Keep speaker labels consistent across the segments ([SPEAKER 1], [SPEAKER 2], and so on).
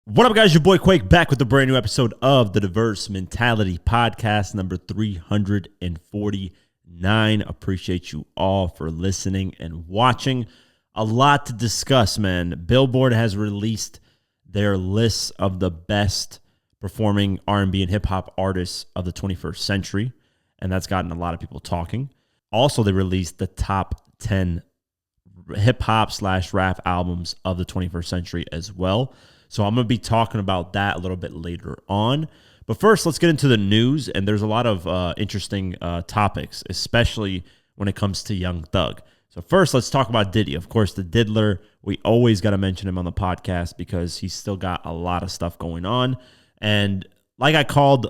[SPEAKER 1] What up, guys? Your boy Quake back with a brand new episode of the Diverse Mentality Podcast, number 349. Appreciate you all for listening and watching. A lot to discuss, man. Billboard has released their lists of the best performing R&B and hip-hop artists of the 21st century, and that's gotten a lot of people talking. Also, they released the top 10 hip-hop/rap albums of the 21st century as well. So I'm going to be talking about that a little bit later on. But first, let's get into the news. And there's a lot of interesting topics, especially when it comes to Young Thug. So first, let's talk about Diddy. Of course, the Diddler. We always got to mention him on the podcast because he's still got a lot of stuff going on. And like I called,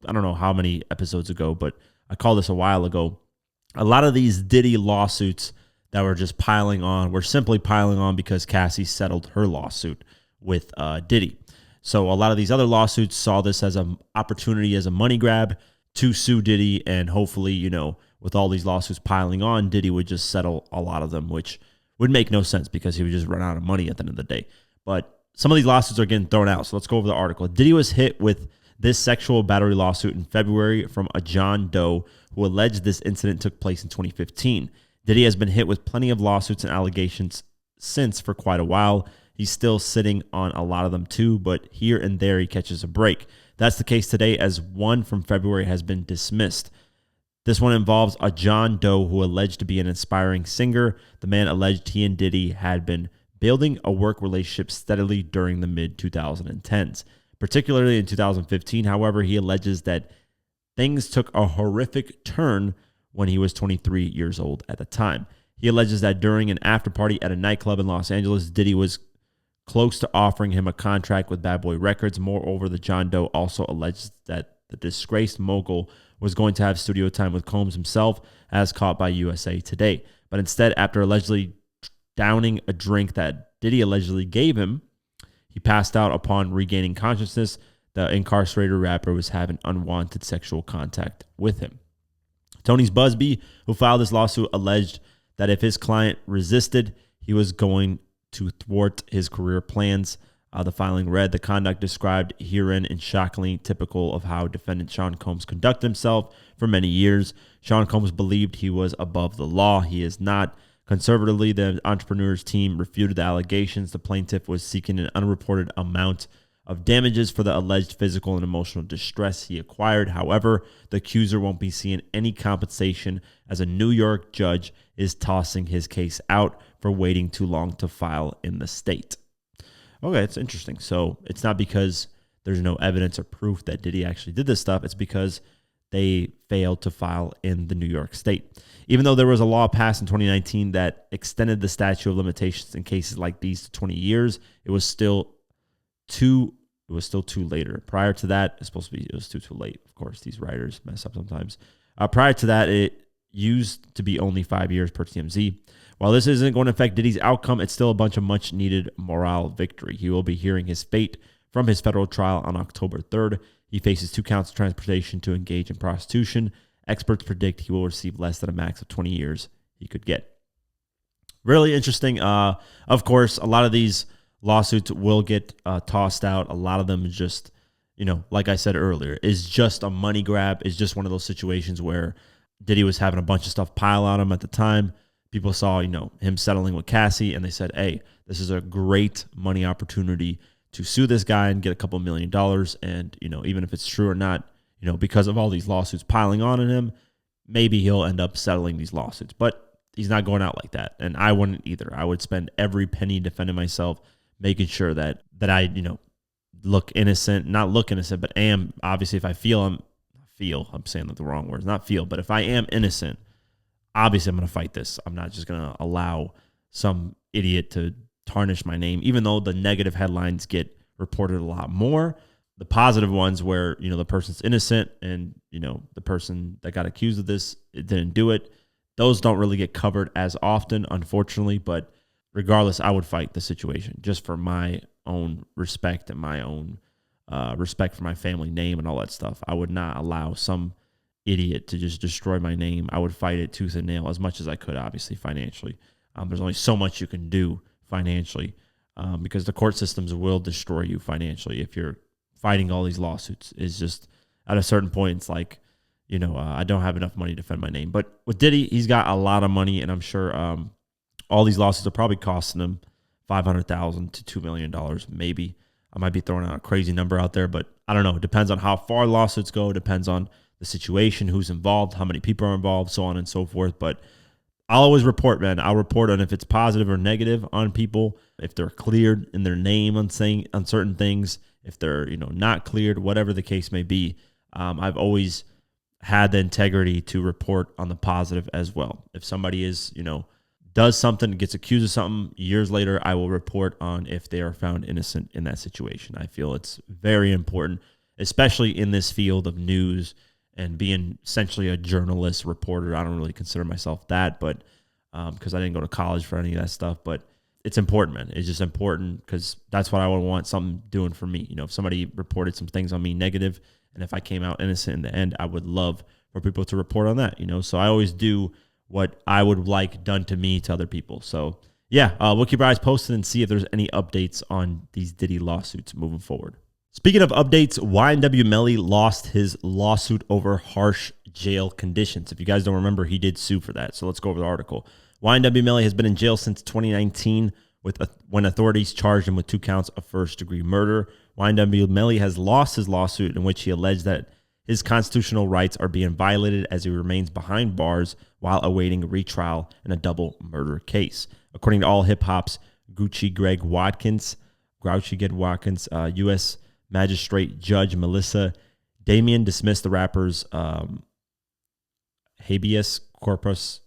[SPEAKER 1] I don't know how many episodes ago, but I called this a while ago. A lot of these Diddy lawsuits that were just piling on were simply piling on because Cassie settled her lawsuit with Diddy. So a lot of these other lawsuits saw this as an opportunity, as a money grab to sue Diddy, and hopefully, with all these lawsuits piling on, Diddy would just settle a lot of them, which would make no sense because he would just run out of money at the end of the day. But some of these lawsuits are getting thrown out, so let's go over the article. Diddy was hit with this sexual battery lawsuit in February from a John Doe who alleged this incident took place in 2015. Diddy has been hit with plenty of lawsuits and allegations since for quite a while. He's still sitting on a lot of them too, but here and there he catches a break. That's the case today, as one from February has been dismissed. This one involves a John Doe who alleged to be an aspiring singer. The man alleged he and Diddy had been building a work relationship steadily during the mid-2010s. Particularly in 2015, however, he alleges that things took a horrific turn when he was 23 years old at the time. He alleges that during an after party at a nightclub in Los Angeles, Diddy was close to offering him a contract with Bad Boy Records. Moreover, the John Doe also alleged that the disgraced mogul was going to have studio time with Combs himself, as caught by USA Today. But instead, after allegedly downing a drink that Diddy allegedly gave him, he passed out. Upon regaining consciousness, the incarcerated rapper was having unwanted sexual contact with him. Tony Busby, who filed this lawsuit, alleged that if his client resisted, he was going to thwart his career plans. The filing read, the conduct described herein is shockingly typical of how defendant Sean Combs conducted himself for many years. Sean Combs believed he was above the law. He is not. Conservatively, the entrepreneur's team refuted the allegations. The plaintiff was seeking an unreported amount of damages for the alleged physical and emotional distress he acquired. However, the accuser won't be seeing any compensation, as a New York judge is tossing his case out for waiting too long to file in the state. Okay, it's interesting. So it's not because there's no evidence or proof that Diddy actually did this stuff. It's because they failed to file in the New York state. Even though there was a law passed in 2019 that extended the statute of limitations in cases like these to 20 years, it was still too later. Prior to that, it was too late. Of course, these writers mess up sometimes. Prior to that, it used to be only 5 years per TMZ. While this isn't going to affect Diddy's outcome, it's still a bunch of much-needed morale victory. He will be hearing his fate from his federal trial on October 3rd. He faces 2 counts of transportation to engage in prostitution. Experts predict he will receive less than a max of 20 years he could get. Really interesting. Of course, a lot of these lawsuits will get tossed out. A lot of them is just, like I said earlier, is just a money grab. It's just one of those situations where Diddy was having a bunch of stuff pile on him at the time. People saw, him settling with Cassie, and they said, hey, this is a great money opportunity to sue this guy and get a couple $1 million. And, even if it's true or not, because of all these lawsuits piling on him, maybe he'll end up settling these lawsuits. But he's not going out like that. And I wouldn't either. I would spend every penny defending myself, making sure that I, look innocent, not look innocent, but am, obviously, if I I'm saying the wrong words, not feel, but if I am innocent, obviously I'm going to fight this. I'm not just going to allow some idiot to tarnish my name, even though the negative headlines get reported a lot more. The positive ones where, the person's innocent and, the person that got accused of this, it didn't do it. Those don't really get covered as often, unfortunately, but regardless, I would fight the situation just for my own respect and my own respect for my family name and all that stuff. I would not allow some idiot to just destroy my name. I would fight it tooth and nail as much as I could, obviously, financially. There's only so much you can do financially because the court systems will destroy you financially if you're fighting all these lawsuits. It's just at a certain point, it's like, I don't have enough money to defend my name. But with Diddy, he's got a lot of money, and I'm sure all these lawsuits are probably costing him $500,000 to $2 million, maybe. I might be throwing out a crazy number out there, but I don't know. It depends on how far lawsuits go. It depends on the situation, who's involved, how many people are involved, so on and so forth. But I'll always report, man. I'll report on if it's positive or negative on people, if they're cleared in their name on certain things, if they're not cleared, whatever the case may be. I've always had the integrity to report on the positive as well. If somebody is does something, gets accused of something, years later, I will report on if they are found innocent in that situation. I feel it's very important, especially in this field of news and being essentially a journalist, reporter. I don't really consider myself that, but because I didn't go to college for any of that stuff, but it's important, man. It's just important because that's what I would want something doing for me. If somebody reported some things on me negative, and if I came out innocent in the end, I would love for people to report on that, So I always do what I would like done to me to other people. So yeah, we'll keep our eyes posted and see if there's any updates on these Diddy lawsuits moving forward. Speaking of updates, YNW Melly lost his lawsuit over harsh jail conditions. If you guys don't remember, he did sue for that. So let's go over the article. YNW Melly has been in jail since 2019 when authorities charged him with 2 counts of first-degree murder. YNW Melly has lost his lawsuit in which he alleged that his constitutional rights are being violated as he remains behind bars while awaiting a retrial in a double murder case. According to All Hip Hop's Grouchy Greg Watkins, U.S. Magistrate Judge Melissa Damian dismissed the rapper's habeas corpus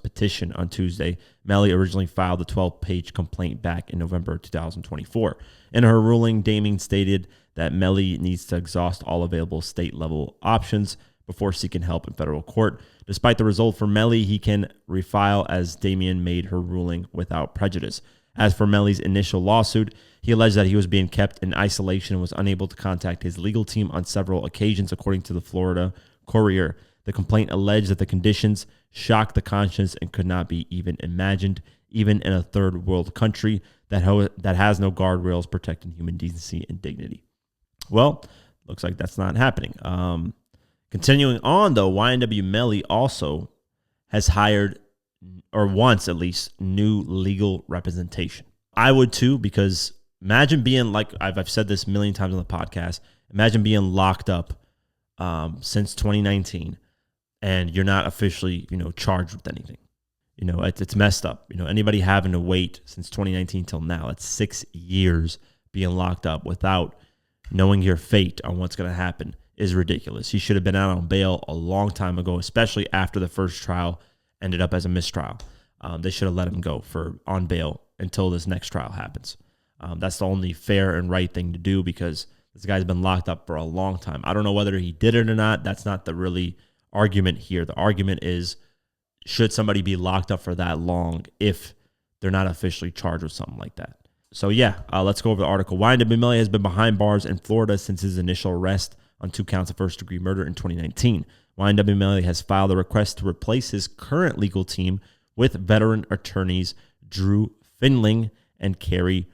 [SPEAKER 1] petition on Tuesday. Melly originally filed a 12-page complaint back in November 2024. In her ruling, Damian stated that Melly needs to exhaust all available state-level options before seeking help in federal court. Despite the result for Melly, he can refile as Damian made her ruling without prejudice. As for Melly's initial lawsuit, he alleged that he was being kept in isolation and was unable to contact his legal team on several occasions, according to the Florida Courier. The complaint alleged that the conditions shocked the conscience and could not be even imagined, even in a third world country that has no guardrails protecting human decency and dignity. Well, looks like that's not happening. Continuing on, though, YNW Melly also has hired, or wants at least, new legal representation. I would too, because imagine being, like I've said this a million times on the podcast, imagine being locked up since 2019 and you're not officially, charged with anything. It's messed up. Anybody having to wait since 2019 till now, it's 6 years being locked up without knowing your fate on what's going to happen is ridiculous. He should have been out on bail a long time ago, especially after the first trial ended up as a mistrial. They should have let him go on bail until this next trial happens. That's the only fair and right thing to do because this guy's been locked up for a long time. I don't know whether he did it or not. That's not the really argument here. The argument is, should somebody be locked up for that long if they're not officially charged with something like that? So yeah, let's go over the article. YNW Melly has been behind bars in Florida since his initial arrest on 2 counts of first-degree murder in 2019. YNW Melly has filed a request to replace his current legal team with veteran attorneys Drew Finling and Carrie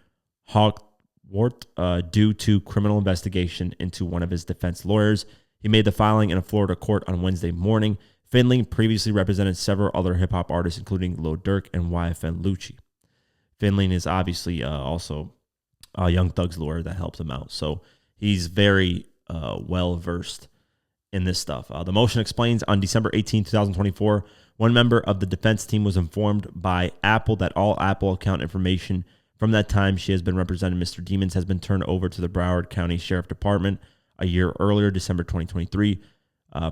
[SPEAKER 1] Hawkworth due to criminal investigation into one of his defense lawyers. He made the filing in a Florida court on Wednesday morning. Finling previously represented several other hip-hop artists, including Lil Durk and YFN Lucci. Finling is obviously also Young Thug's lawyer that helps him out. So he's very well-versed in this stuff. The motion explains on December 18, 2024, one member of the defense team was informed by Apple that all Apple account information from that time she has been representing Mr. Demons has been turned over to the Broward County Sheriff Department a year earlier, December 2023,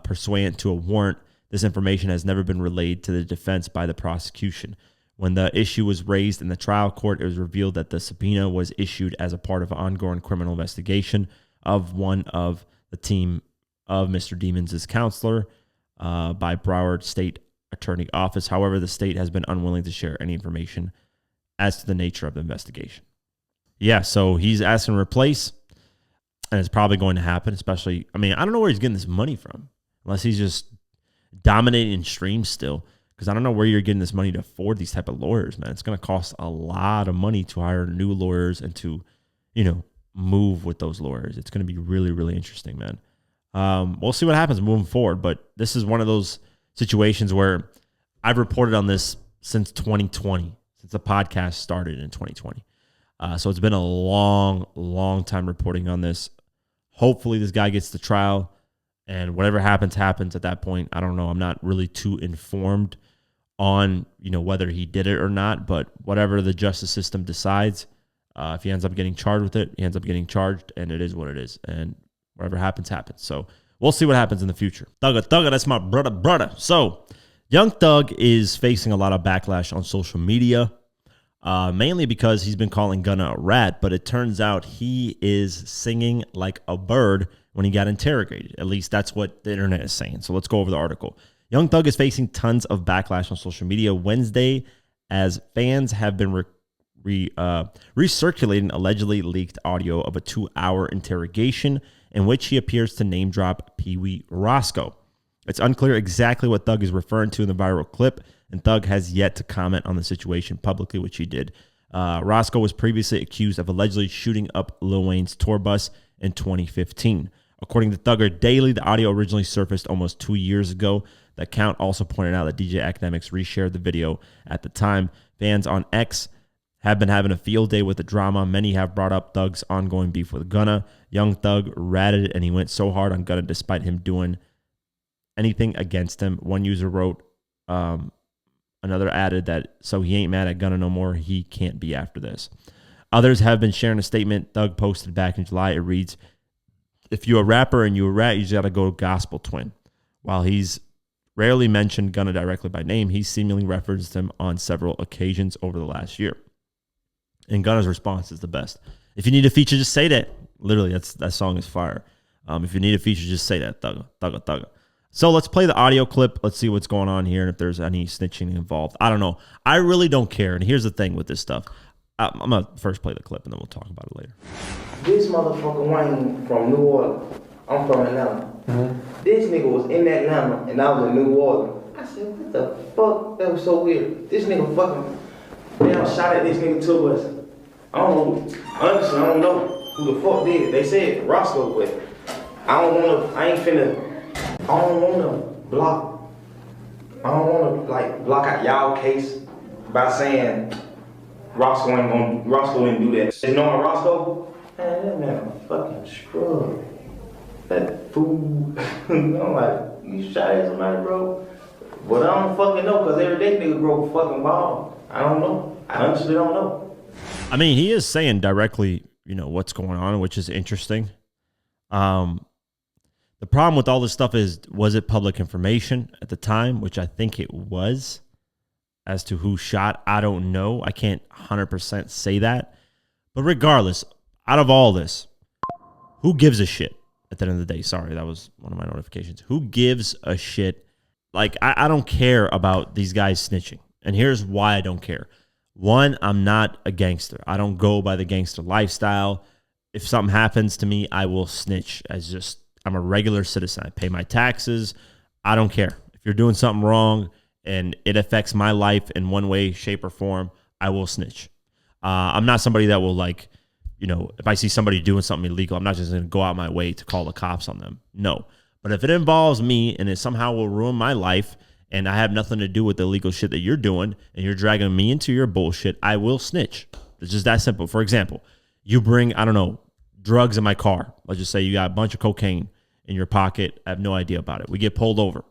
[SPEAKER 1] pursuant to a warrant. This information has never been relayed to the defense by the prosecution. When the issue was raised in the trial court, it was revealed that the subpoena was issued as a part of an ongoing criminal investigation of one of the team of Mr. Demons' counselor by Broward State Attorney Office. However, the state has been unwilling to share any information as to the nature of the investigation. Yeah, so he's asking to replace, and it's probably going to happen, especially, I don't know where he's getting this money from, unless he's just dominating streams still, because I don't know where you're getting this money to afford these type of lawyers, man. It's going to cost a lot of money to hire new lawyers and to, move with those lawyers. It's going to be really, really interesting, man. We'll see what happens moving forward, but this is one of those situations where I've reported on this since 2020, since the podcast started in 2020. So it's been a long, long time reporting on this. Hopefully this guy gets the trial, and whatever happens at that point. I don't know. I'm not really too informed on, whether he did it or not, but whatever the justice system decides, if he ends up getting charged with it, he ends up getting charged, and it is what it is. And whatever happens. So we'll see what happens in the future. Thugga, that's my brother. So Young Thug is facing a lot of backlash on social media, mainly because he's been calling Gunna a rat, but it turns out he is singing like a bird when he got interrogated. At least that's what the internet is saying. So let's go over the article. Young Thug is facing tons of backlash on social media Wednesday as fans have been recirculating allegedly leaked audio of a 2-hour interrogation in which he appears to name drop Pee Wee Roscoe. It's unclear exactly what Thug is referring to in the viral clip, and Thug has yet to comment on the situation publicly, which he did. Roscoe was previously accused of allegedly shooting up Lil Wayne's tour bus in 2015. According to Thugger Daily, the audio originally surfaced almost 2 years ago. The account also pointed out that DJ Academics reshared the video at the time. Fans on X have been having a field day with the drama. Many have brought up Thug's ongoing beef with Gunna. Young Thug ratted and he went so hard on Gunna despite him doing anything against him. One user wrote, another added that, so he ain't mad at Gunna no more. He can't be after this. Others have been sharing a statement Thug posted back in July. It reads, if you're a rapper and you're a rat, you just got to go gospel twin. While he's rarely mentioned Gunna directly by name, he seemingly referenced him on several occasions over the last year. And Gunna's response is the best. If you need a feature, just say that. Literally, that song is fire. If you need a feature, just say that. Thugga. So let's play the audio clip. Let's see what's going on here and if there's any snitching involved. I don't know. I really don't care. And here's the thing with this stuff. I'm going to first play the clip and then we'll talk about it later.
[SPEAKER 2] This motherfucker Wayne from New Orleans. I'm from Atlanta. Mm-hmm. This nigga was in Atlanta and I was in New Orleans. I said, what the fuck? That was so weird. This nigga fucking damn shot at this nigga tour bus. I don't know. Honestly, I don't know who the fuck did it. They said Roscoe, but I don't wanna block out y'all case by saying Roscoe didn't do that. You know Roscoe? Man, that man a fucking scrub. That fool. I'm like, you shot at somebody, bro? But I don't fucking know, cause every day nigga grow a fucking ball. I don't know. I honestly don't know.
[SPEAKER 1] I mean, he is saying directly, what's going on, which is interesting. The problem with all this stuff is, was it public information at the time, which I think it was. As to who shot, I don't know. I can't 100% say that. But regardless, out of all this, who gives a shit at the end of the day? Sorry, that was one of my notifications. Who gives a shit? Like, I don't care about these guys snitching. And here's why I don't care. One, I'm not a gangster. I don't go by the gangster lifestyle. If something happens to me, I will snitch. I'm a regular citizen. I pay my taxes. I don't care. If you're doing something wrong and it affects my life in one way, shape, or form, I will snitch. I'm not somebody that will if I see somebody doing something illegal, I'm not just going to go out my way to call the cops on them. No. But if it involves me and it somehow will ruin my life and I have nothing to do with the illegal shit that you're doing and you're dragging me into your bullshit, I will snitch. It's just that simple. For example, you bring, drugs in my car. Let's just say you got a bunch of cocaine in your pocket. I have no idea about it. We get pulled over.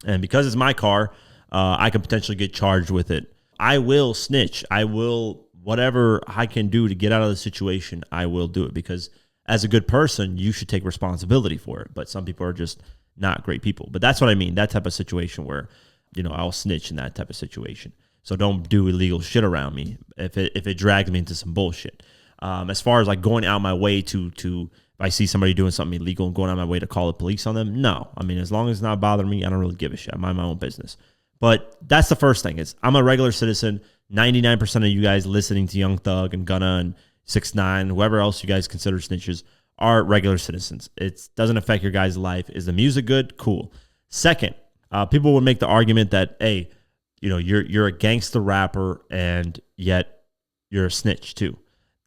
[SPEAKER 1] And because it's my car, I could potentially get charged with it. I will snitch. I will, whatever I can do to get out of the situation, I will do it. Because as a good person, you should take responsibility for it. But some people are just not great people. But that's what I mean. That type of situation where, I'll snitch in that type of situation. So don't do illegal shit around me if it drags me into some bullshit. As far as like going out my way to if I see somebody doing something illegal and going out my way to call the police on them, no. I mean, as long as it's not bothering me, I don't really give a shit. I mind my own business. But that's the first thing. I'm a regular citizen. 99% of you guys listening to Young Thug and Gunna and 6ix9ine, whoever else you guys consider snitches, are regular citizens. It doesn't affect your guys' life. Is the music good? Cool. Second, People would make the argument that, hey, you're a gangster rapper and yet you're a snitch too.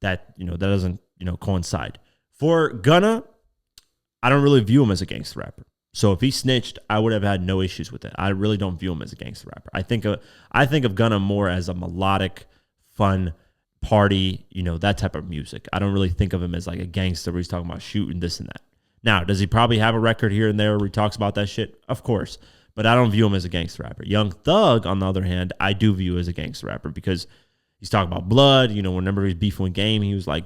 [SPEAKER 1] That doesn't coincide. For Gunna, I don't really view him as a gangster rapper. So if he snitched, I would have had no issues with it. I really don't view him as a gangster rapper. I think of Gunna more as a melodic, fun party, that type of music. I don't really think of him as like a gangster where he's talking about shooting this and that. Now, does he probably have a record here and there where he talks about that shit? Of course. But I don't view him as a gangster rapper. Young Thug, on the other hand, I do view as a gangster rapper because he's talking about blood. Whenever he's beefing with Game, he was like,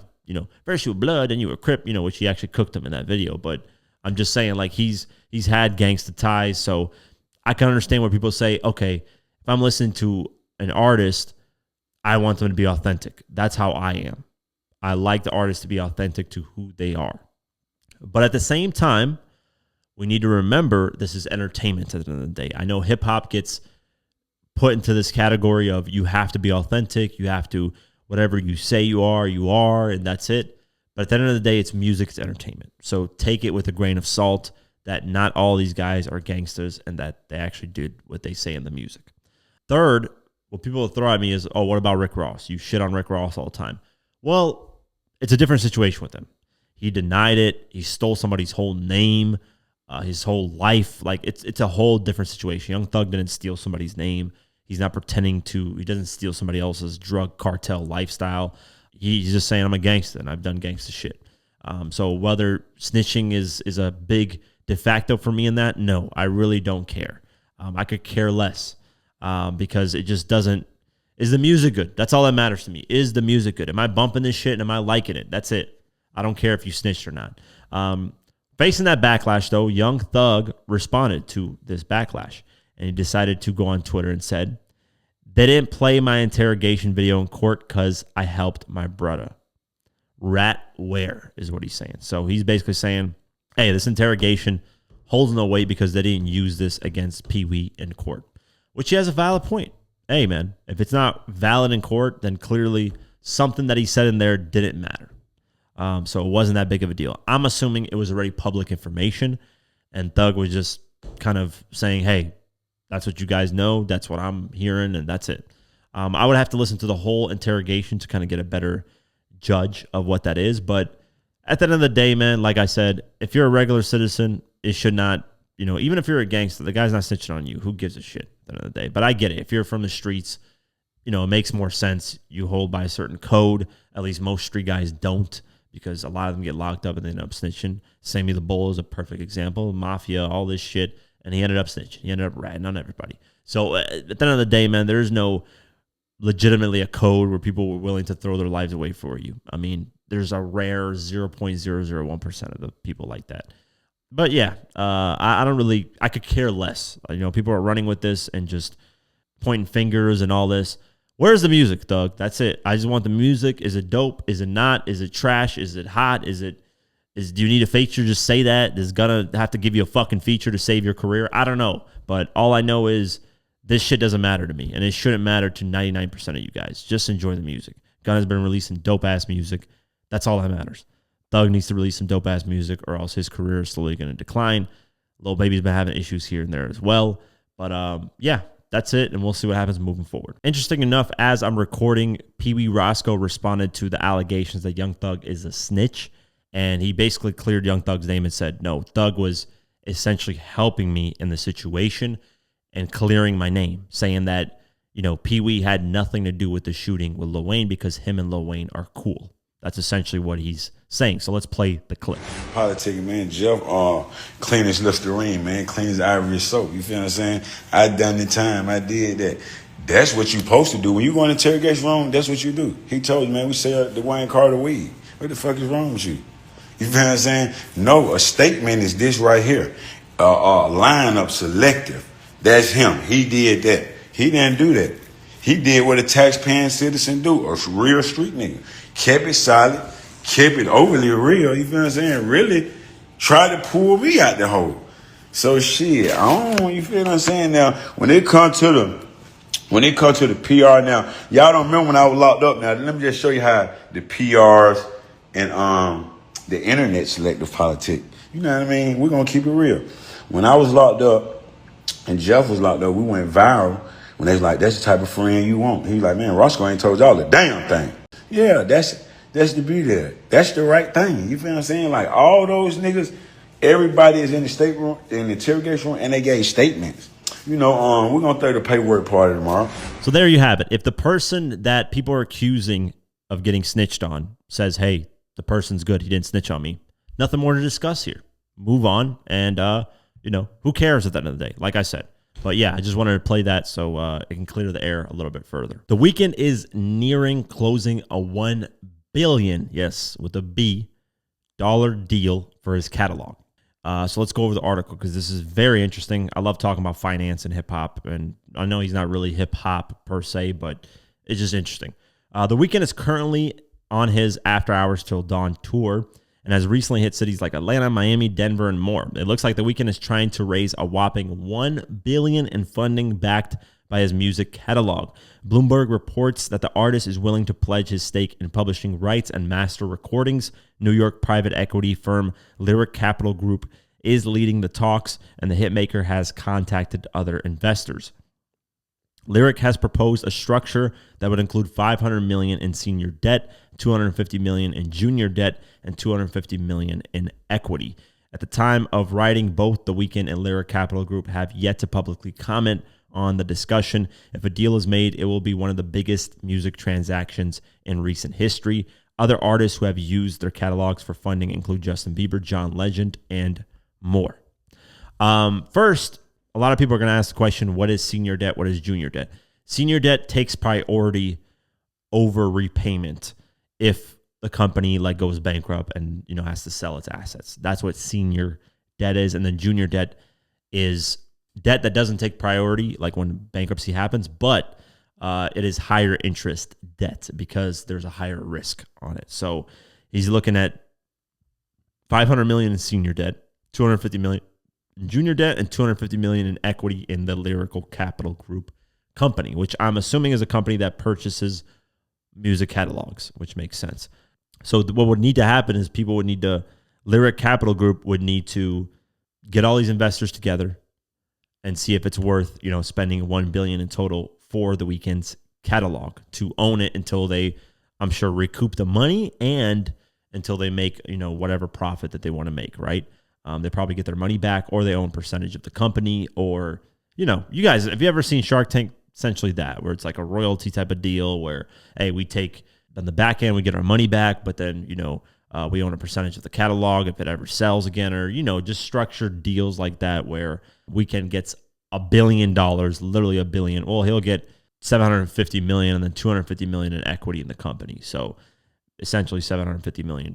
[SPEAKER 1] first you were blood, then you were Crip, which he actually cooked him in that video. But I'm just saying, like, he's had gangsta ties. So I can understand where people say, okay, if I'm listening to an artist, I want them to be authentic. That's how I am. I like the artist to be authentic to who they are. But at the same time, we need to remember this is entertainment at the end of the day. I know hip hop gets put into this category of you have to be authentic. You have to, whatever you say you are, and that's it. But at the end of the day, it's music, it's entertainment. So take it with a grain of salt that not all these guys are gangsters and that they actually did what they say in the music. Third, what people will throw at me is, oh, what about Rick Ross? You shit on Rick Ross all the time. Well, it's a different situation with him. He denied it. He stole somebody's whole name, his whole life. Like, it's a whole different situation. Young Thug didn't steal somebody's name. He's not pretending to. He doesn't steal somebody else's drug cartel lifestyle. He's just saying, I'm a gangster and I've done gangster shit. So whether snitching is a big de facto for me in that, no, I really don't care. I could care less because it just doesn't. Is the music good? That's all that matters to me. Is the music good? Am I bumping this shit and am I liking it? That's it. I don't care if you snitched or not. Facing that backlash, though, Young Thug responded to this backlash. And he decided to go on Twitter and said, they didn't play my interrogation video in court because I helped my brother. Rat where is what he's saying. So he's basically saying, hey, this interrogation holds no weight because they didn't use this against Pee Wee in court, which he has a valid point. Hey, man, if it's not valid in court, then clearly something that he said in there didn't matter. So it wasn't that big of a deal. I'm assuming it was already public information, and Thug was just kind of saying, hey, that's what you guys know. That's what I'm hearing, and that's it. I would have to listen to the whole interrogation to kind of get a better judge of what that is. But at the end of the day, man, like I said, if you're a regular citizen, it should not, even if you're a gangster, the guy's not snitching on you. Who gives a shit at the end of the day? But I get it. If you're from the streets, it makes more sense. You hold by a certain code. At least most street guys don't, because a lot of them get locked up and they end up snitching. Sammy the Bull is a perfect example. Mafia, all this shit. And he ended up snitching. He ended up ratting on everybody. So at the end of the day, man, there is no legitimately a code where people were willing to throw their lives away for you. I mean, there's a rare 0.001% of the people like that. But yeah, I could care less. People are running with this and just pointing fingers and all this. Where's the music, Thug? That's it. I just want the music. Is it dope? Is it not? Is it trash? Is it hot? Do you need a feature? Just say that. Is gonna have to give you a fucking feature to save your career? I don't know. But all I know is this shit doesn't matter to me. And it shouldn't matter to 99% of you guys. Just enjoy the music. Gunna's been releasing dope-ass music. That's all that matters. Thug needs to release some dope-ass music or else his career is slowly going to decline. Lil Baby's been having issues here and there as well. But yeah, that's it. And we'll see what happens moving forward. Interesting enough, as I'm recording, Pee Wee Roscoe responded to the allegations that Young Thug is a snitch. And he basically cleared Young Thug's name and said, no, Thug was essentially helping me in the situation and clearing my name, saying that, Pee Wee had nothing to do with the shooting with Lil Wayne because him and Lil Wayne are cool. That's essentially what he's saying. So let's play the clip.
[SPEAKER 3] Politicking, man. Jeff, clean as Listerine, man. Clean as Ivory soap. You feel what I'm saying? I done the time. I did that. That's what you supposed to do. When you go in interrogation room, that's what you do. He told you, man, we sell the Wayne Carter weed. What the fuck is wrong with you? You feel what I'm saying? No, a statement is this right here. Lineup selective. That's him. He did that. He didn't do that. He did what a taxpaying citizen do. A real street nigga. Kept it solid. Kept it overly real. You feel what I'm saying? Really tried to pull me out the hole. So shit, you feel what I'm saying? Now, when it comes to the PR now, y'all don't remember when I was locked up. Now, let me just show you how the PRs and the internet selective politic. You know what I mean? We're going to keep it real. When I was locked up, And Jeff was like, though, we went viral when they was like, that's the type of friend you want. He was like, man, Roscoe ain't told y'all the damn thing. Yeah, that's the beauty there. That's the right thing. You feel what I'm saying? Like all those niggas, everybody is in the state room, in the interrogation room, and they gave statements. We're gonna throw the paperwork party tomorrow.
[SPEAKER 1] So there you have it. If the person that people are accusing of getting snitched on says, hey, the person's good, he didn't snitch on me, nothing more to discuss here. Move on, and who cares at the end of the day? Like I said. But yeah, I just wanted to play that so it can clear the air a little bit further. The Weeknd is nearing closing a $1 billion, yes, with a B, dollar deal for his catalog. So let's go over the article because this is very interesting. I love talking about finance and hip hop, and I know he's not really hip hop per se, but it's just interesting. The Weeknd is currently on his After Hours Till Dawn tour and has recently hit cities like Atlanta, Miami, Denver, and more. It looks like The Weeknd is trying to raise a whopping $1 billion in funding backed by his music catalog. Bloomberg reports that the artist is willing to pledge his stake in publishing rights and master recordings. New York private equity firm Lyric Capital Group is leading the talks, and the hitmaker has contacted other investors. Lyric has proposed a structure that would include $500 million in senior debt, $250 million in junior debt, and $250 million in equity. At the time of writing, both The Weeknd and Lyric Capital Group have yet to publicly comment on the discussion. If a deal is made, it will be one of the biggest music transactions in recent history. Other artists who have used their catalogs for funding include Justin Bieber, John Legend, and more. First, a lot of people are going to ask the question, what is senior debt? What is junior debt? Senior debt takes priority over repayment if the company goes bankrupt and has to sell its assets. That's what senior debt is. And then junior debt is debt that doesn't take priority, like when bankruptcy happens, but it is higher interest debt because there's a higher risk on it. So he's looking at $500 million in senior debt, $250 million in junior debt, and $250 million in equity in the Lyrical Capital Group company, which I'm assuming is a company that purchases music catalogs, which makes sense. So what would need to happen is Lyric Capital Group would need to get all these investors together and see if it's worth, spending $1 billion in total for The Weeknd's catalog to own it until they, I'm sure, recoup the money and until they make, whatever profit that they want to make, right? They probably get their money back, or they own percentage of the company, or, you guys, have you ever seen Shark Tank? Essentially that, where it's like a royalty type of deal where, hey, we take on the back end, we get our money back, but then, we own a percentage of the catalog if it ever sells again, or, just structured deals like that where Weeknd gets $1 billion, literally $1 billion. Well, he'll get $750 million and then $250 million in equity in the company. So essentially $750 million.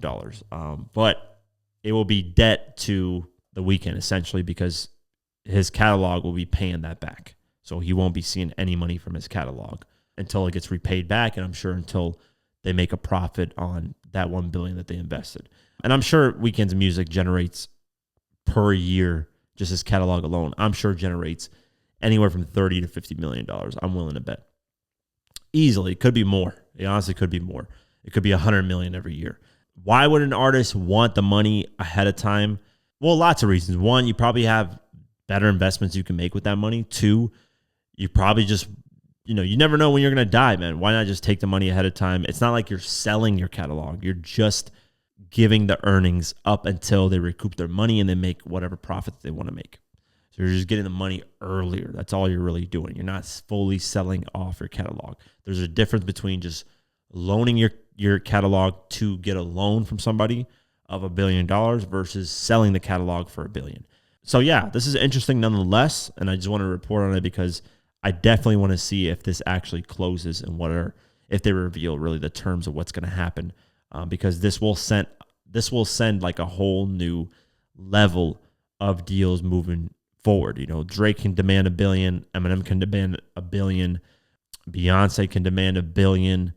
[SPEAKER 1] But it will be debt to The Weeknd essentially because his catalog will be paying that back. So he won't be seeing any money from his catalog until it gets repaid back, and I'm sure until they make a profit on that $1 billion that they invested. And I'm sure Weeknd's music generates per year, just his catalog alone, I'm sure generates anywhere from $30 to $50 million. I'm willing to bet. Easily. It could be more. It honestly could be more. It could be $100 million every year. Why would an artist want the money ahead of time? Well, lots of reasons. One, you probably have better investments you can make with that money. Two, you probably just, you never know when you're going to die, man. Why not just take the money ahead of time? It's not like you're selling your catalog. You're just giving the earnings up until they recoup their money and they make whatever profit that they want to make. So you're just getting the money earlier. That's all you're really doing. You're not fully selling off your catalog. There's a difference between just loaning your catalog to get a loan from somebody of $1 billion versus selling the catalog for $1 billion. So yeah, this is interesting nonetheless, and I just want to report on it because I definitely want to see if this actually closes and if they reveal really the terms of what's going to happen, because this will send like a whole new level of deals moving forward. Drake can demand $1 billion, Eminem can demand $1 billion, Beyonce can demand $1 billion.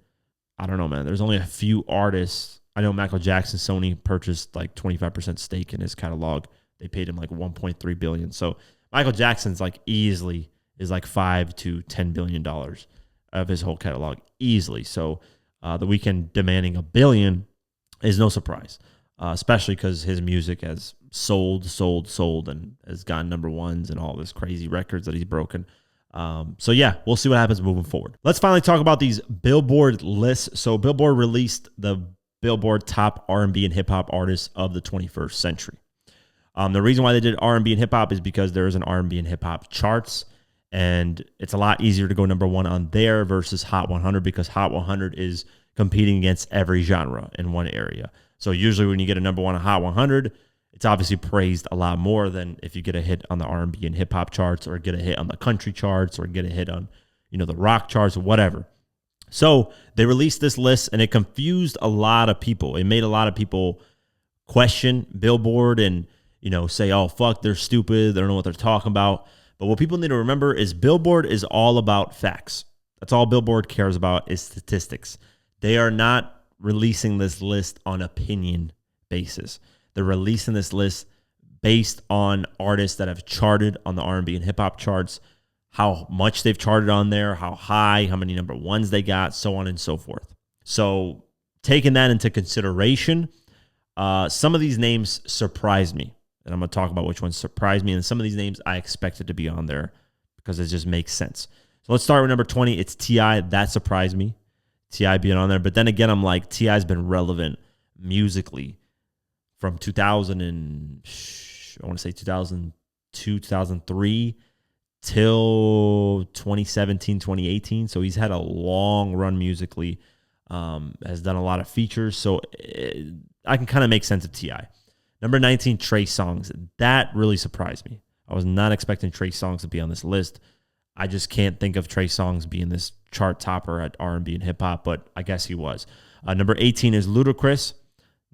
[SPEAKER 1] I don't know, man. There's only a few artists. I know Michael Jackson, Sony purchased like 25% stake in his catalog. They paid him like $1.3 billion. So Michael Jackson's easily is like $5 to $10 billion of his whole catalog easily. So The Weeknd demanding $1 billion is no surprise. especially because his music has sold, and has gotten number ones and all this crazy records that he's broken. So yeah, we'll see what happens moving forward. Let's finally talk about these Billboard lists. So Billboard released the Billboard top R&B and hip hop artists of the 21st century. The reason why they did R&B and hip hop is because there is an R&B and hip hop charts, and it's a lot easier to go number one on there versus Hot 100 because Hot 100 is competing against every genre in one area. So usually when you get a number one on Hot 100, it's obviously praised a lot more than if you get a hit on the R&B and hip hop charts, or get a hit on the country charts, or get a hit on, the rock charts or whatever. So they released this list, and it confused a lot of people. It made a lot of people question Billboard and, say, oh, fuck, they're stupid. They don't know what they're talking about. But what people need to remember is Billboard is all about facts. That's all Billboard cares about is statistics. They are not releasing this list on opinion basis. They're releasing this list based on artists that have charted on the R&B and hip hop charts, how much they've charted on there, how high, how many number ones they got, so on and so forth. So taking that into consideration, some of these names surprised me. And I'm going to talk about which ones surprised me. And some of these names I expected to be on there because it just makes sense. So let's start with number 20. It's T.I. That surprised me. T.I. being on there. But then again, I'm like, T.I.'s been relevant musically from 2002, 2003 till 2017, 2018. So he's had a long run musically, has done a lot of features. So I can kind of make sense of T.I. Number 19, Trey Songz. That really surprised me. I was not expecting Trey Songz to be on this list. I just can't think of Trey Songz being this chart topper at R&B and hip hop, but I guess he was. Number 18 is Ludacris.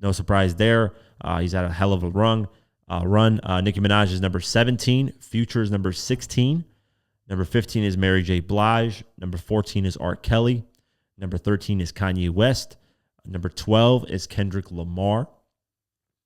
[SPEAKER 1] No surprise there. He's had a hell of a run. Nicki Minaj is number 17. Future is number 16. Number 15 is Mary J. Blige. Number 14 is R. Kelly. Number 13 is Kanye West. Number 12 is Kendrick Lamar.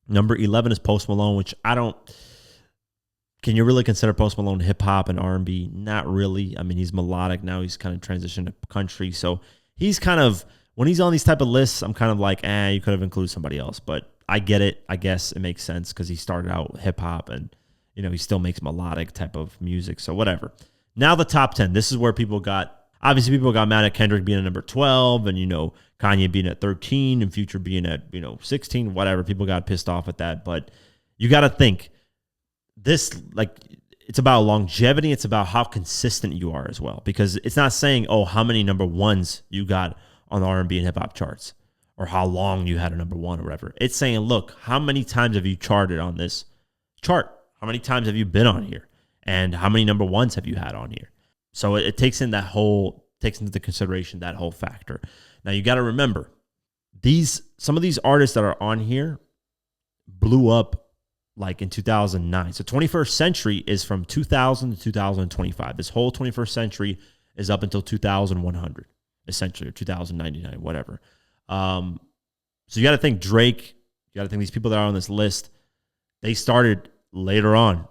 [SPEAKER 1] Number 11 is Post Malone, which can you really consider Post Malone hip hop and R&B? Not really. I mean, he's melodic now. He's kind of transitioned to country. So he's kind of, when he's on these type of lists, I'm kind of like, you could have included somebody else. But I get it. I guess it makes sense because he started out hip hop and, he still makes melodic type of music. So whatever. Now the top 10. This is where people got mad at Kendrick being at number 12 and, Kanye being at 13 and Future being at, 16, whatever. People got pissed off at that. But you got to think this, it's about longevity. It's about how consistent you are as well, because it's not saying, how many number ones you got on the R&B and hip hop charts or how long you had a number one or whatever. It's saying, look, how many times have you charted on this chart? How many times have you been on here? And how many number ones have you had on here? So it takes into the consideration that whole factor. Now you got to remember, some of these artists that are on here blew up like in 2009. So 21st Century is from 2000 to 2025. This whole 21st Century is up until 2100, essentially, or 2099, whatever. So you got to think Drake. You got to think these people that are on this list, they started later on.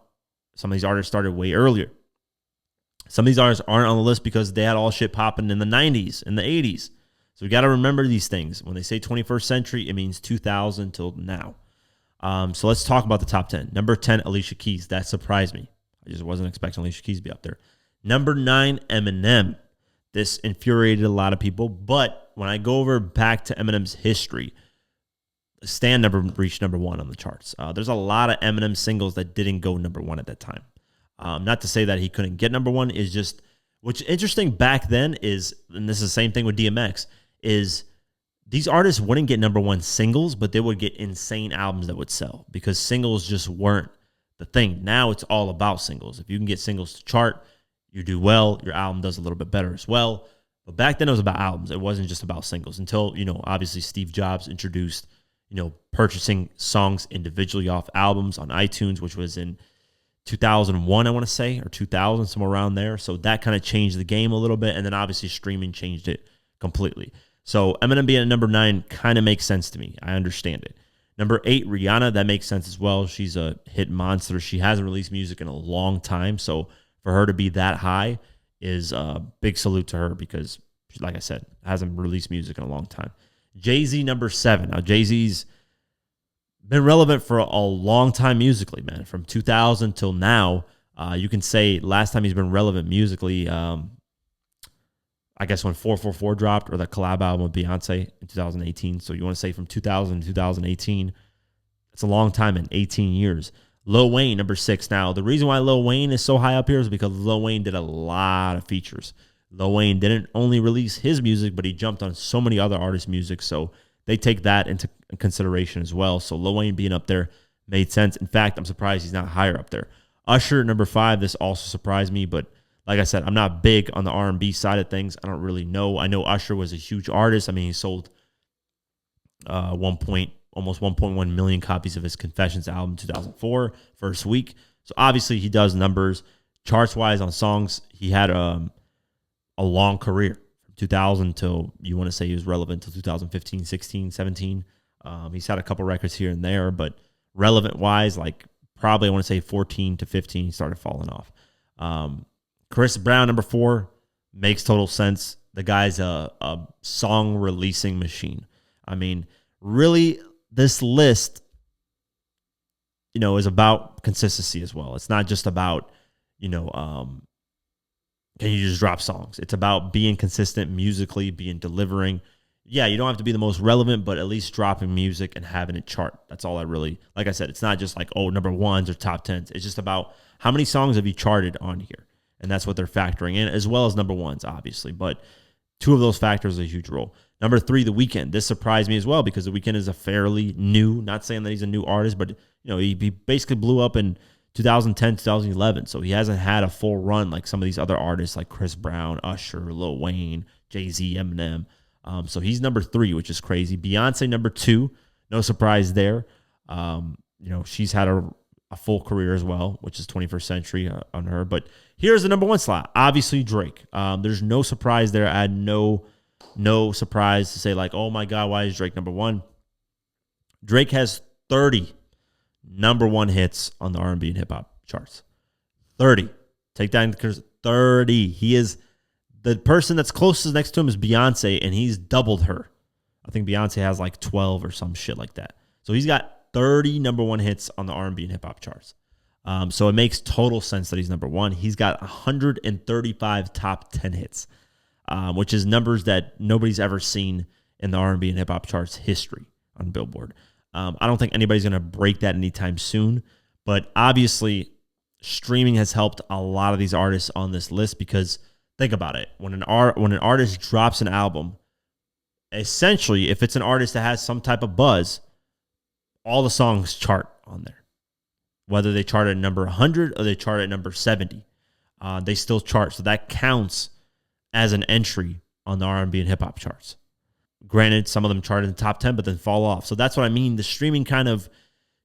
[SPEAKER 1] Some of these artists started way earlier. Some of these artists aren't on the list because they had all shit popping in the 90s, in the 80s. So we got to remember these things. When they say 21st century, it means 2000 till now. So let's talk about the top 10. Number 10, Alicia Keys. That surprised me. I just wasn't expecting Alicia Keys to be up there. Number 9, Eminem. This infuriated a lot of people. But when I go over back to Eminem's history, Stan never reached number 1 on the charts. There's a lot of Eminem singles that didn't go number 1 at that time. Not to say that he couldn't get number 1, is just, what's interesting back then is, and this is the same thing with DMX, is these artists wouldn't get number 1 singles, but they would get insane albums that would sell because singles just weren't the thing. Now it's all about singles. If you can get singles to chart, you do well, your album does a little bit better as well. But back then it was about albums. It wasn't just about singles until, obviously Steve Jobs introduced, purchasing songs individually off albums on iTunes, which was in 2001, I want to say, or 2000, somewhere around there. So that kind of changed the game a little bit. And then obviously streaming changed it completely. So Eminem being at number 9 kind of makes sense to me. I understand it. Number 8, Rihanna, that makes sense as well. She's a hit monster. She hasn't released music in a long time. So for her to be that high is a big salute to her because, like I said, hasn't released music in a long time. Jay-Z, number 7. Now, Jay-Z's been relevant for a long time musically, man. From 2000 till now, you can say last time he's been relevant musically, I guess when 444 dropped, or the collab album with Beyonce in 2018. So you want to say from 2000 to 2018, it's a long time, in 18 years. Lil Wayne, number 6. Now, the reason why Lil Wayne is so high up here is because Lil Wayne did a lot of features. Lil Wayne didn't only release his music, but he jumped on so many other artists' music. So they take that into consideration as well. So Lil Wayne being up there made sense. In fact, I'm surprised he's not higher up there. Usher, number 5. This also surprised me, but like I said, I'm not big on the R&B side of things. I don't really know. I know Usher was a huge artist. I mean, he sold almost 1.1 million copies of his Confessions album in 2004, first week. So obviously he does numbers. Charts-wise on songs, he had a long career. 2000 till, you want to say he was relevant till 2015, 16, 17. He's had a couple records here and there, but relevant-wise, like probably I want to say 14 to 15, he started falling off. Chris Brown, number 4, makes total sense. The guy's a song releasing machine. I mean, really, this list, is about consistency as well. It's not just about, can you just drop songs? It's about being consistent musically, delivering. Yeah, you don't have to be the most relevant, but at least dropping music and having it chart. That's all I really, like I said, it's not just like, number 1s or top 10s. It's just about how many songs have you charted on here? And that's what they're factoring in, as well as number 1s, obviously. But 2 of those factors are a huge role. Number 3, The Weeknd. This surprised me as well because The Weeknd is a fairly new, not saying that he's a new artist, but he basically blew up in 2010, 2011. So he hasn't had a full run like some of these other artists like Chris Brown, Usher, Lil Wayne, Jay-Z, Eminem. So he's number 3, which is crazy. Beyonce, number 2. No surprise there. She's had a full career as well, which is 21st Century on her. But here's the number 1 slot. Obviously, Drake. There's no surprise there. I had no surprise to say like, oh my God, why is Drake number 1? Drake has 30 number 1 hits on the R&B and hip hop charts. 30. Take that into 30. He is the person that's closest next to him is Beyonce, and he's doubled her. I think Beyonce has like 12 or some shit like that. So he's got 30 number 1 hits on the R&B and hip hop charts. So it makes total sense that he's number 1. He's got 135 top 10 hits, which is numbers that nobody's ever seen in the R&B and hip hop charts history on Billboard. I don't think anybody's going to break that anytime soon, but obviously streaming has helped a lot of these artists on this list because think about it. When an artist drops an album, essentially, if it's an artist that has some type of buzz, all the songs chart on there. Whether they chart at number 100 or they chart at number 70, they still chart. So that counts as an entry on the R&B and hip hop charts. Granted, some of them chart in the top 10, but then fall off. So that's what I mean. The streaming kind of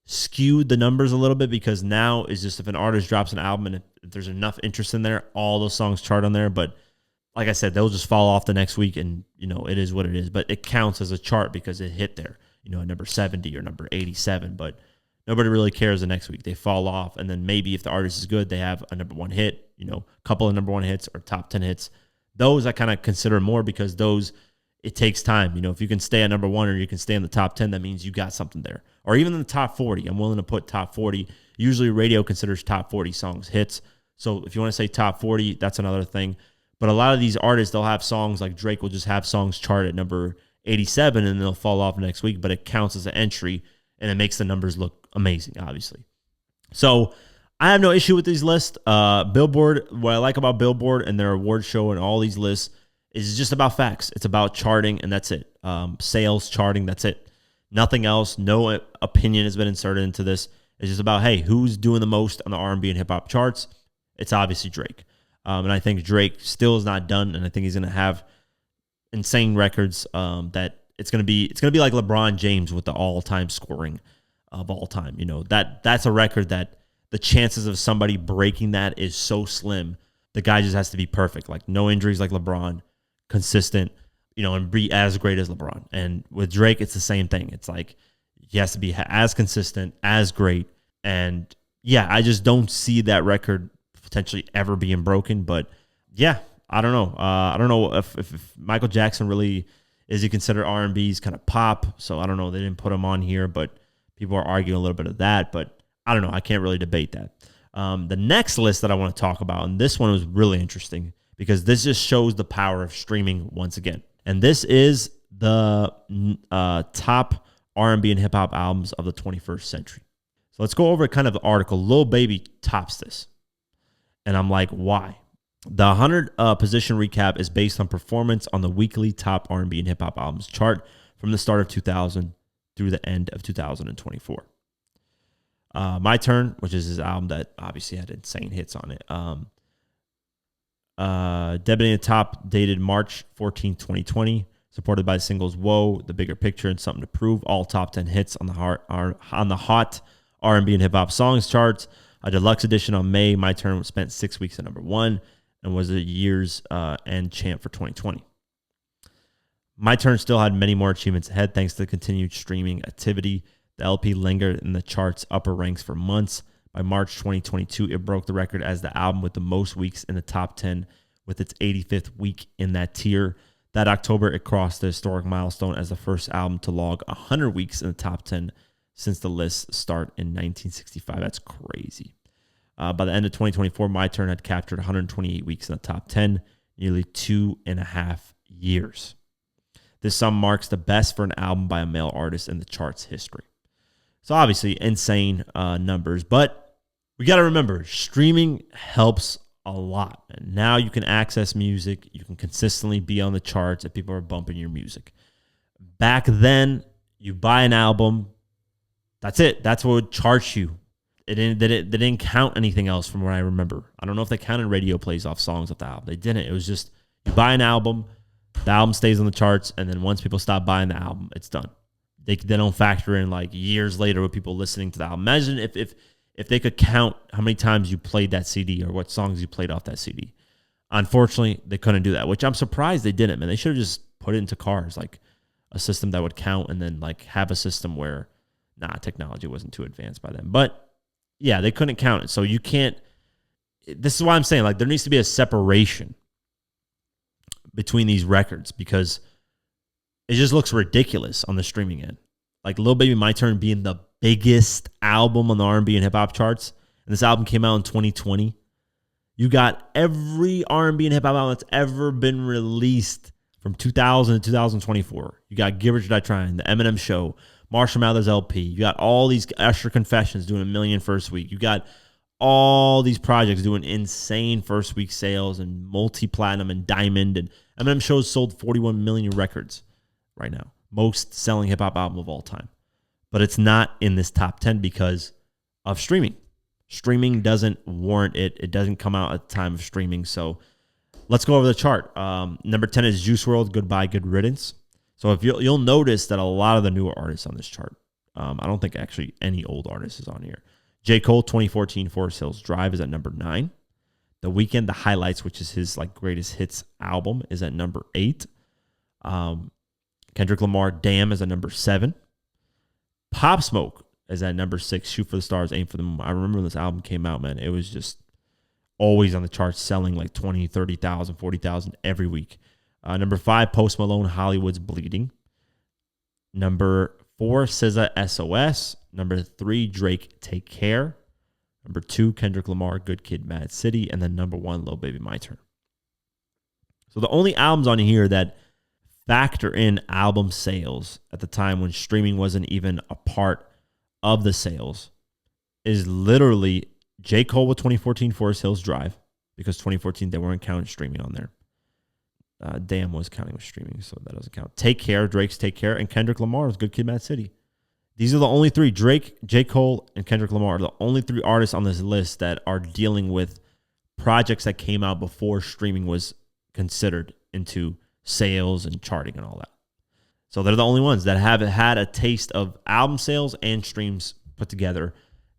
[SPEAKER 1] skewed the numbers a little bit because now is just if an artist drops an album and if there's enough interest in there, all those songs chart on there. But like I said, they'll just fall off the next week and, it is what it is. But it counts as a chart because it hit there, at number 70 or number 87. But nobody really cares the next week. They fall off. And then maybe if the artist is good, they have a number 1 hit, a couple of number 1 hits or top 10 hits. Those I kind of consider more because those, it takes time. If you can stay at number 1 or you can stay in the top 10, that means you got something there. Or even in the top 40. I'm willing to put top 40. Usually radio considers top 40 songs hits. So if you want to say top 40, that's another thing. But a lot of these artists, they'll have songs like Drake will just have songs chart at number 87 and they'll fall off next week, but it counts as an entry and it makes the numbers look amazing, obviously. So I have no issue with these lists. Billboard, what I like about Billboard and their award show and all these lists is just about facts. It's about charting and that's it. Sales, charting, that's it. Nothing else. No opinion has been inserted into this. It's just about, hey, who's doing the most on the R&B and hip hop charts? It's obviously Drake. And I think Drake still is not done, and I think he's going to have insane records that it's going to be like LeBron James with the all-time scoring of all time. That's a record that the chances of somebody breaking that is so slim. The guy just has to be perfect, like no injuries like LeBron, consistent, and be as great as LeBron. And with Drake, it's the same thing. It's like he has to be as consistent, as great. And yeah, I just don't see that record potentially ever being broken. But yeah, I don't know. I don't know if Michael Jackson really is he considered R&B's kind of pop. So I don't know. They didn't put him on here, but People are arguing a little bit of that, but I don't know. I can't really debate that. The next list that I want to talk about, and this one was really interesting because this just shows the power of streaming once again. And this is the top R&B and hip hop albums of the 21st century. So let's go over kind of the article. Lil Baby tops this. And I'm like, why? The 100 position recap is based on performance on the weekly top R&B and hip hop albums chart from the start of 2000 through the end of 2024. My Turn, which is his album that obviously had insane hits on it. Debuting top dated March 14, 2020, supported by the singles Whoa, The Bigger Picture, and Something to Prove, all top 10 hits on the hot R&B and hip hop songs charts. A deluxe edition on May, My Turn spent 6 weeks at number 1 and was a year's end champ for 2020. My Turn still had many more achievements ahead thanks to the continued streaming activity. The LP lingered in the chart's upper ranks for months. By March 2022, it broke the record as the album with the most weeks in the top 10 with its 85th week in that tier. That October, it crossed the historic milestone as the first album to log 100 weeks in the top 10 since the list start in 1965. That's crazy. By the end of 2024, My Turn had captured 128 weeks in the top 10, nearly 2.5 years. This sum marks the best for an album by a male artist in the chart's history. So obviously, insane numbers, but we got to remember, streaming helps a lot. And now you can access music. You can consistently be on the charts if people are bumping your music. Back then, you buy an album. That's it. That's what would charge you. They didn't count anything else from what I remember. I don't know if they counted radio plays off songs of the album. They didn't. It was just you buy an album, the album stays on the charts, and then once people stop buying the album, it's done. They don't factor in like years later with people listening to the album. Imagine if they could count how many times you played that CD or what songs you played off that CD. Unfortunately, they couldn't do that, which I'm surprised they didn't, man. They should have just put it into cars, like a system that would count and then like have a system where, technology wasn't too advanced by then. But yeah, they couldn't count it. So you can't, this is why I'm saying like there needs to be a separation between these records because it just looks ridiculous on the streaming end. Like Lil Baby My Turn being the biggest album on the R&B and hip hop charts, and this album came out in 2020. You got every R&B and hip hop album that's ever been released from 2000 to 2024. You got Give It to Die Trying, The Eminem Show, Marshall Mathers LP. You got all these Usher Confessions doing 1 million first week. You got all these projects doing insane first week sales and multi-platinum and diamond. And Eminem Shows sold 41 million records right now. Most selling hip hop album of all time. But it's not in this top 10 because of streaming. Streaming doesn't warrant it. It doesn't come out at the time of streaming. So let's go over the chart. Number 10 is Juice WRLD, Goodbye, Good Riddance. So if you'll notice that a lot of the newer artists on this chart, I don't think actually any old artist is on here. J. Cole, 2014 Forest Hills Drive is at number 9. The Weeknd, The Highlights, which is his like greatest hits album, is at number 8. Kendrick Lamar, Damn, is at number 7. Pop Smoke is at number 6. Shoot for the Stars, Aim for the Moon. I remember when this album came out, man. It was just always on the charts, selling like 20, 30,000, 40,000 every week. Number 5, Post Malone, Hollywood's Bleeding. Number 4, SZA, SOS. Number 3, Drake, Take Care. Number 2, Kendrick Lamar, Good Kid, Mad City. And then number 1, Lil Baby, My Turn. So the only albums on here that factor in album sales at the time when streaming wasn't even a part of the sales is literally J. Cole with 2014 Forest Hills Drive, because 2014 they weren't counting streaming on there. Damn was counting with streaming, so that doesn't count. Take Care, Drake's Take Care, and Kendrick Lamar's Good Kid, Mad City. These are the only 3. Drake, J. Cole, and Kendrick Lamar are the only 3 artists on this list that are dealing with projects that came out before streaming was considered into sales and charting and all that. So they're the only ones that have had a taste of album sales and streams put together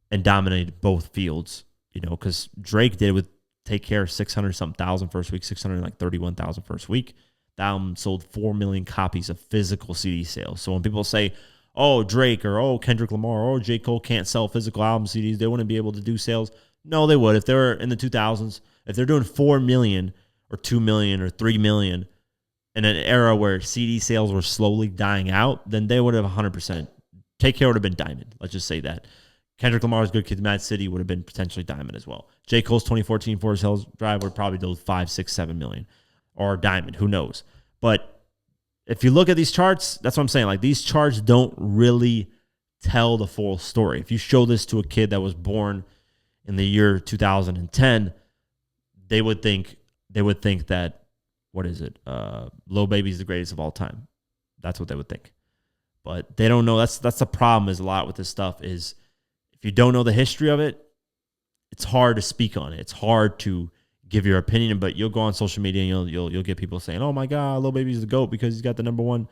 [SPEAKER 1] and dominated both fields, you know, because Drake did with Take Care 600-something thousand first week, 631,000 first week. The album sold 4 million copies of physical CD sales. So when people say, oh, Drake or oh, Kendrick Lamar or oh, J. Cole can't sell physical album CDs, they wouldn't be able to do sales. No, they would. If they were in the 2000s, if they're doing 4 million or 2 million or 3 million in an era where CD sales were slowly dying out, then they would have 100% KK would have been diamond. Let's just say that. Kendrick Lamar's Good Kid, Mad City would have been potentially diamond as well. J. Cole's 2014 Forest Hills Drive would probably do 5, 6, 7 million. Or diamond, who knows. But if you look at these charts, that's what I'm saying. Like, these charts don't really tell the full story. If you show this to a kid that was born in the year 2010, they would think that, what is it? Lil Baby's the greatest of all time. That's what they would think. But they don't know. That's the problem is a lot with this stuff is if you don't know the history of it, it's hard to speak on it. It's hard to give your opinion, but you'll go on social media and you'll get people saying, "Oh my God, Lil Baby's the GOAT because he's got the number one."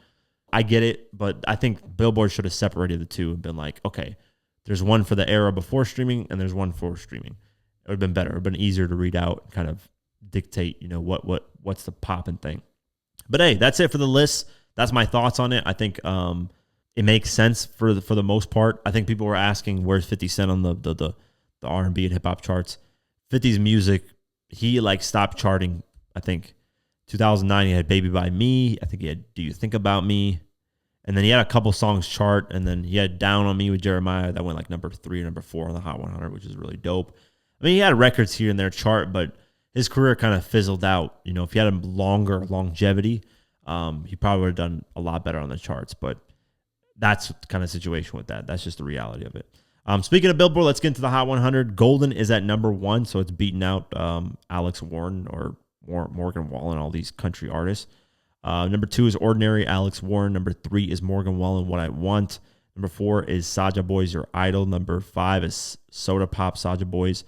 [SPEAKER 1] I get it, but I think Billboard should have separated the two and been like, okay, there's one for the era before streaming and there's one for streaming. It would have been better. It would have been easier to read out and kind of dictate, what's the poppin' thing. But hey, that's it for the list. That's my thoughts on it. I think it makes sense for the most part. I think people were asking, where's 50 Cent on the R&B and hip hop charts? 50's music, he stopped charting. I think 2009 he had Baby by Me. I think he had Do You Think About Me, and then he had a couple songs chart, and then he had Down on Me with Jeremiah that went number 3 or number 4 on the Hot 100, which is really dope. I mean, he had records here and there chart, but his career kind of fizzled out. If he had a longer longevity, he probably would have done a lot better on the charts. But that's the kind of situation with that. That's just the reality of it. Speaking of Billboard, let's get into the Hot 100. Golden is at number 1, so it's beating out Alex Warren or Morgan Wallen, all these country artists. Number 2 is Ordinary, Alex Warren. Number 3 is Morgan Wallen, What I Want. Number 4 is Soulja Boy's Your Idol. Number 5 is Soda Pop, Soulja Boys.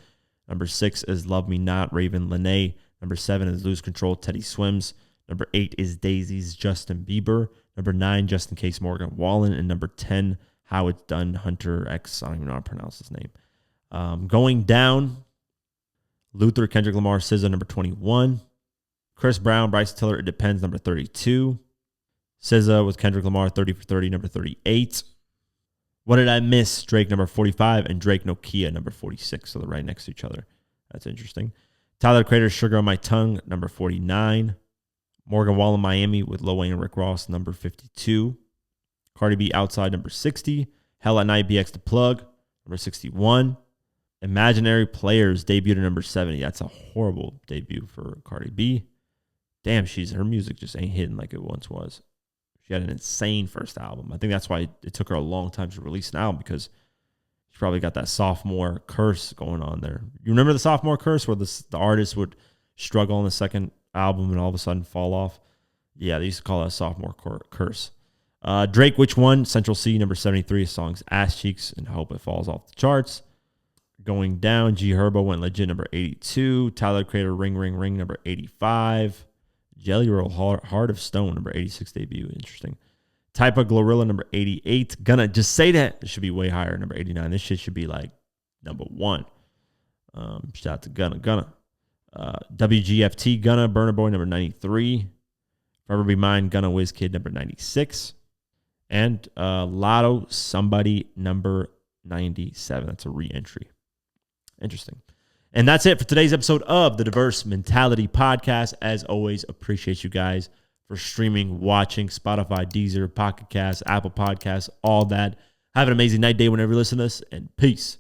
[SPEAKER 1] Number 6 is Love Me Not, Raven Lene. Number 7 is Lose Control, Teddy Swims. Number 8 is Daisy's Justin Bieber. Number 9, Just In Case, Morgan Wallen. And number 10, How It's Done, Hunter X. I don't even know how to pronounce his name. Going down, Luther, Kendrick Lamar, SZA, number 21. Chris Brown, Bryce Tiller, It Depends, number 32. SZA with Kendrick Lamar, 30 for 30, number 38. What Did I Miss? Drake, number 45, and Drake Nokia, number 46. So they're right next to each other. That's interesting. Tyler, the Creator, Sugar on My Tongue, number 49. Morgan Wallen, Miami with Lil Wayne and Rick Ross, number 52. Cardi B, Outside, number 60. Hell at Night, BX The Plug, number 61. Imaginary Players debuted at number 70. That's a horrible debut for Cardi B. Damn, her music just ain't hitting like it once was. She had an insane first album. I think that's why it took her a long time to release an album, because she probably got that sophomore curse going on there. You remember the sophomore curse where the artist would struggle on the second album and all of a sudden fall off? Yeah, they used to call that a sophomore curse. Drake, Which One? Central C, number 73. Songs Ass Cheeks and Hope It Falls Off the Charts. Going down, G Herbo went legit, number 82. Tyler, the Creator, Ring Ring Ring, number 85. Jelly Roll, Heart of Stone, number 86 debut. Interesting. Type of Glorilla, number 88. Gonna just say that. It should be way higher, number 89. This shit should be number 1. Shout out to Gunna. WGFT, Gunna, Burna Boy, number 93. Forever Be Mine, Gunna, WizKid, number 96. And Lotto, Somebody, number 97. That's a re-entry. Interesting. And that's it for today's episode of the Diverse Mentality Podcast. As always, appreciate you guys for streaming, watching, Spotify, Deezer, Pocket Cast, Apple Podcasts, all that. Have an amazing night, day, whenever you listen to this, and peace.